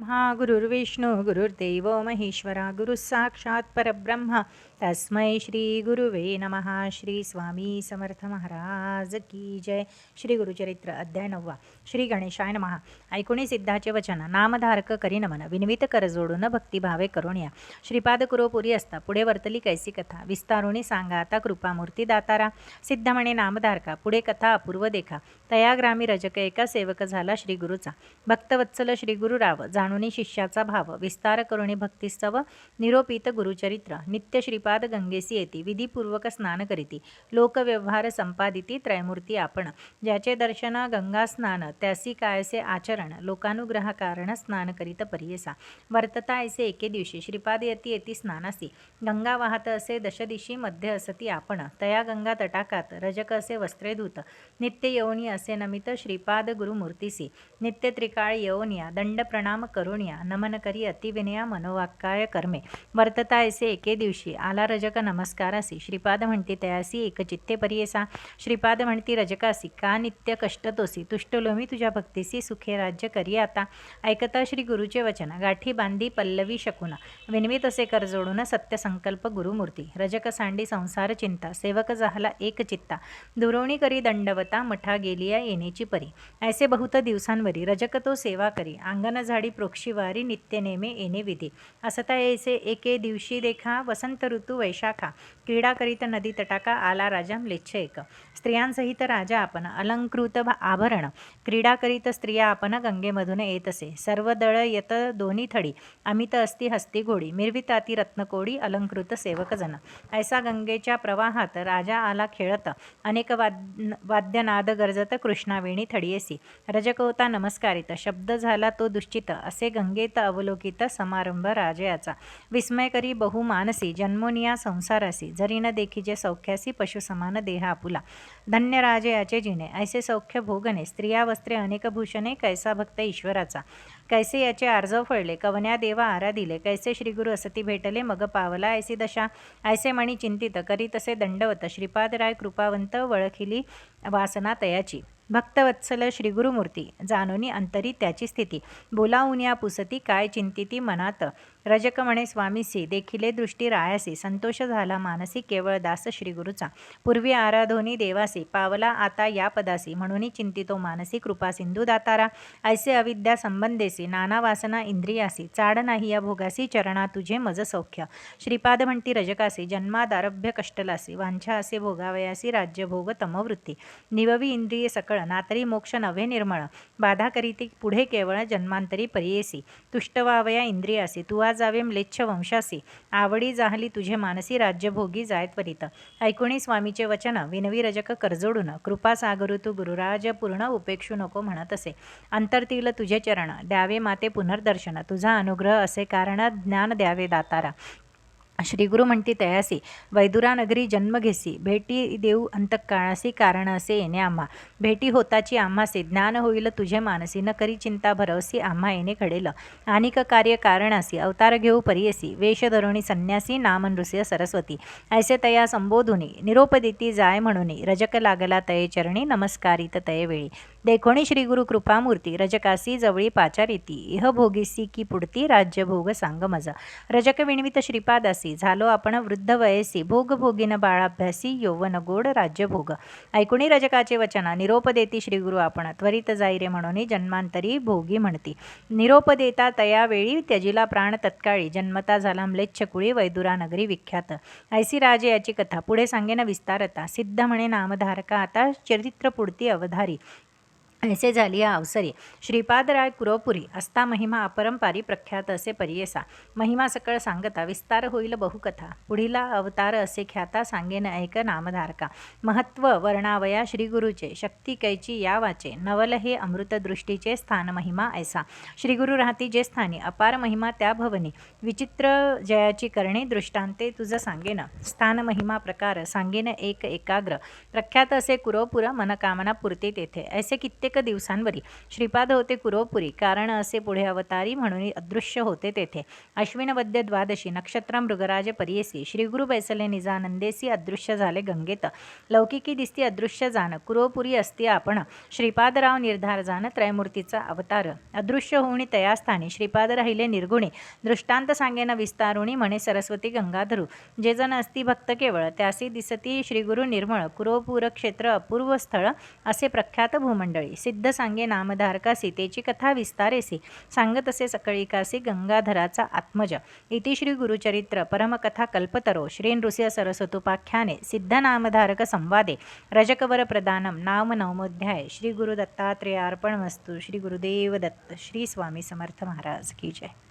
गुरुर्विष्णू गुरुर्देव महेश्वरा गुरुः साक्षात् परब्रह्म तस्मै श्री गुरुवे नमः. श्री स्वामी समर्थ महाराज की जय. श्री गुरुचरित्र अध्याय 9. श्री गणेशाय नमः. ऐकुणी सिद्धाचे वचन. नामधारक करी नमन, विनवित कर जोडून भक्तिभावे करून या. श्रीपाद कुरोपुरी असता पुढे वर्तली कैसी कथा, विस्तारुणी सांगा आता कृपामूर्ती दातारा. सिद्ध म्हणे नामधारका, पुढे कथा अपूर्व देखा. तया ग्रामी रजक एका सेवक झाला श्री गुरुचा. भक्तवत्सल श्री गुरुराव, जाणूनी शिष्याचा भाव. विस्तार करुणी भक्तिस्तव, निरोपित गुरुचरित्र. नित्य श्रीपाद गंगेसी येती, विधीपूर्वक स्नान करीती. लोकव्यवहार संपादिती त्रयमूर्ती आपण. ज्याचे दर्शन गंगा स्नान, त्यासी कायसे आचरण. लोकानुग्रह कारण स्नान करीत परियसा. वर्तता ऐसे एके दिवशी, श्रीपाद यती येती स्नानासी. गंगा वाहत असे दशदिशी, मध्ये असती आपण. तया गंगा तटाकात रजक असे वस्त्रे धूत. नित्य येऊनी असे नमित श्रीपाद गुरुमूर्तीसी. नित्य त्रिकाळ येऊनिया, दंड प्रणाम करुनिया. नमन करी अतिविनया, मनोवाक्काय कर्मे. वर्तता ऐसे एके दिवशी, आला रजक नमस्कारासी. श्रीपाद म्हणती तयासी एकचित्ते परियेसा. श्रीपाद म्हणती रजकासी, का नित्य कष्ट तोसी. तुष्टलो मी तुझ्या भक्तीसी, सुखे राज्य करी आता. ऐकता श्री गुरुचे वचन, गाठी बांधी पल्लवी शकून. विनवित असे कर जोडून, सत्य संकल्प गुरुमूर्ती. रजक सांडी संसार चिंता, सेवक झाला एक चित्ता. दुरोणी करी दंडवता, मठा गेलिया येण्याची परी. ऐसे बहुत दिवसांवरी रजक तो सेवा करी. अंगण झाडी प्रोक्षीवारी, नित्य नेमे येणे विधी. असता ऐसे एके दिवशी देखा, वसंत ऋतू वैशाखा. क्रीडा करीत नदी तटाका, आला राजा म्लेच्छ एक. स्त्रियांसहित राजा आपण, अलंकृत आभरण. क्रीडा करीत स्त्रिया आपण, गंगेमधून येत असे. सर्व दळ येत दोन्ही थडी, अमित असती हस्ती घोडी. मिरविताती रत्नकोडी, अलंकृत सेवक जन. ऐसा गंगेच्या प्रवाहात राजा आला खेळत. अनेक वाद्यनाद गरजत, कृष्णावेणी थडियेसी. रजक होता नमस्कारित, शब्द झाला तो दुश्चित. असे गंगेत अवलोकित, समारंभ राजयाचा. विस्मय करी बहुमानसी, जन्मोनिया संसारासी. जरी न देखीजे सौख्यासी, पशु समान देह आपुला. धन्य राजयाचे जिने, ऐसे सौख्य भोगणे. स्त्रिया वस्त्रे अनेक भूषणे, कैसा भक्त ईश्वराचा. कैसे याचे आर्जव फळले, कवन्या देवा आराधिले. कैसे श्रीगुरु असती भेटले, मग पावला ऐसी दशा. ऐसे मणी चिंतित, करी तसे दंडवत. श्रीपादराय कृपावंत, वळखिली वासना तयाची. भक्तवत्सल श्री गुरुमूर्ती, जाणोनी अंतरी त्याची स्थिती. बोलावून पुसती, काय चिंतिती मनात. रजक म्हणे स्वामीसी, देखिले दृष्टी रायासी. संतोष झाला मानसी, केवळ दास श्रीगुरुचा. पूर्वी आराधोनी देवासी, पावला आता या पदासी. म्हणून चिंतितो मानसी, कृपा सिंधू दातारा. ऐसे अविद्या संबंधेसी, नाना वासना इंद्रियासी. चाड नाही या भोगासी, चरणा तुझे मज सौख्य. श्रीपाद म्हणती रजकासी, जन्मादारभ्य कष्टलासी. वांछा असे भोगावयासी, राज्यभोग तमवृत्ती. निववी इंद्रिये सकळ, नातरी मोक्ष नव्हे निर्मळ. बाधा करीती पुढे केवळ, जन्मांतरी परियेसी. तुष्ट व्हावया इंद्रियासी, तू जावे म्लेच्छ वंशासी. आवडी जाहली तुझे मानसी, राज्यभोगी जाय त्वरित. ऐकुणी स्वामीचे वचन, विनवी रजक करजोडून. कृपा सागरू तू गुरुराज, पूर्ण उपेक्षू नको म्हणत असे. अंतरतील तुझे चरण, द्यावे माते पुनर्दर्शन. तुझा अनुग्रह असे कारण, ज्ञान द्यावे दातारा. श्रीगुरु म्हणती तयासी, वैदुरा नगरी जन्म घेसी. भेटी देऊ अंतकाळासी, कारण असे येणे आम्हा. भेटी होताची आम्हासी, ज्ञान होईल तुझे मानसी. न करी चिंता भरवसी, आम्हा येणे घडेल. अनिक कार्य कारणासी, अवतार घेऊ परियसी. वेश धरुणी संन्यासी, नाम नृसिंह सरस्वती. ऐसे तया संबोधुनी, निरोप देती जाय म्हणूनी. रजक लागला तये चरणी, नमस्कारित तये वेळी. देखोणी श्रीगुरु कृपामूर्ती, रजकासी जवळी पाचारिती. इह भोगीसी की पुढती, राज्यभोग सांग मज. रजक विणवित श्रीपादासी, झालो आपण वृद्ध वयसी. भोग भोगीन बाळाभ्यासी, यौवन गोड राज्यभोग. ऐकुणी रजकाचे वचना, निरोप देती श्रीगुरु आपण. त्वरित जाई रे म्हणून, जन्मांतरी भोगी म्हणती. निरोप देता तयावेळी, त्यजिला प्राण तत्काळी. जन्मता झाला म्लेच्छ कुळी, वैदुरा नगरी विख्यात. ऐसी राजे याची कथा, पुढे सांगेन विस्तारता. सिद्ध म्हणे नामधारका, आता चरित्र पुढती अवधारी. ऐसे झाली या अवसरी. श्रीपादराय कुरोपुरी, असता महिमा अपरंपारी. प्रख्यात असे परियेसा. महिमा सकळ सांगता, विस्तार होईल बहुकथा. पुढीला अवतार असे ख्याता, सांगेन ऐक नामधारका. महत्व वर्णावया श्रीगुरुचे, शक्ती कैची या वाचे. नवल हे अमृतदृष्टीचे, स्थान महिमा ऐसा. श्रीगुरु राहती जे स्थानी, अपार महिमा त्या भवनी. विचित्र जयाची करणे, दृष्टांते तुझ सांगेन. स्थान महिमा प्रकार, सांगेन एक एकाग्र. प्रख्यात असे कुरोपुर, मनकामना पुरते तेथे. ऐसे कित्येक कित्येक दिवसांवरी श्रीपाद होते कुरोपुरी, कारण असे पुढे अवतारी म्हणून अदृश्य होते तेथे. अश्विन वद्य द्वादशी नक्षत्र मृगराज परियेसी श्रीगुरु बैसले निजानंदेसी अदृश्य झाले गंगेत. लौकिकी दिसती अदृश्य जाण कुरोपुरी असती आपण श्रीपादराव निर्धार जाण त्रयमूर्तीचा अवतार. अदृश्य होऊनी तयास्थानी श्रीपाद राहिले निर्गुणी दृष्टांत सांगेन विस्तारुणी म्हणे सरस्वती गंगाधरू. जे जन असती भक्त केवळ त्यासी दिसती श्रीगुरु निर्मळ कुरोपूर क्षेत्र अपूर्व स्थळ असे प्रख्यात भूमंडळी. सिद्ध सांगे नामधारका सीतेची कथा विस्तारेसी सांगत असे सकळीकासी गंगाधराचा आत्मज. इति श्री गुरुचरित्र परमकथा कल्पतरो श्री नृसिंह सरस्वतोपाख्याने सिद्ध नामधारक संवादे रजकवर प्रदानम नाम नवमोध्याय. श्री गुरु दत्तात्रेयार्पणमस्तु. श्री गुरुदेव दत्त. श्री स्वामी समर्थ महाराज की जय.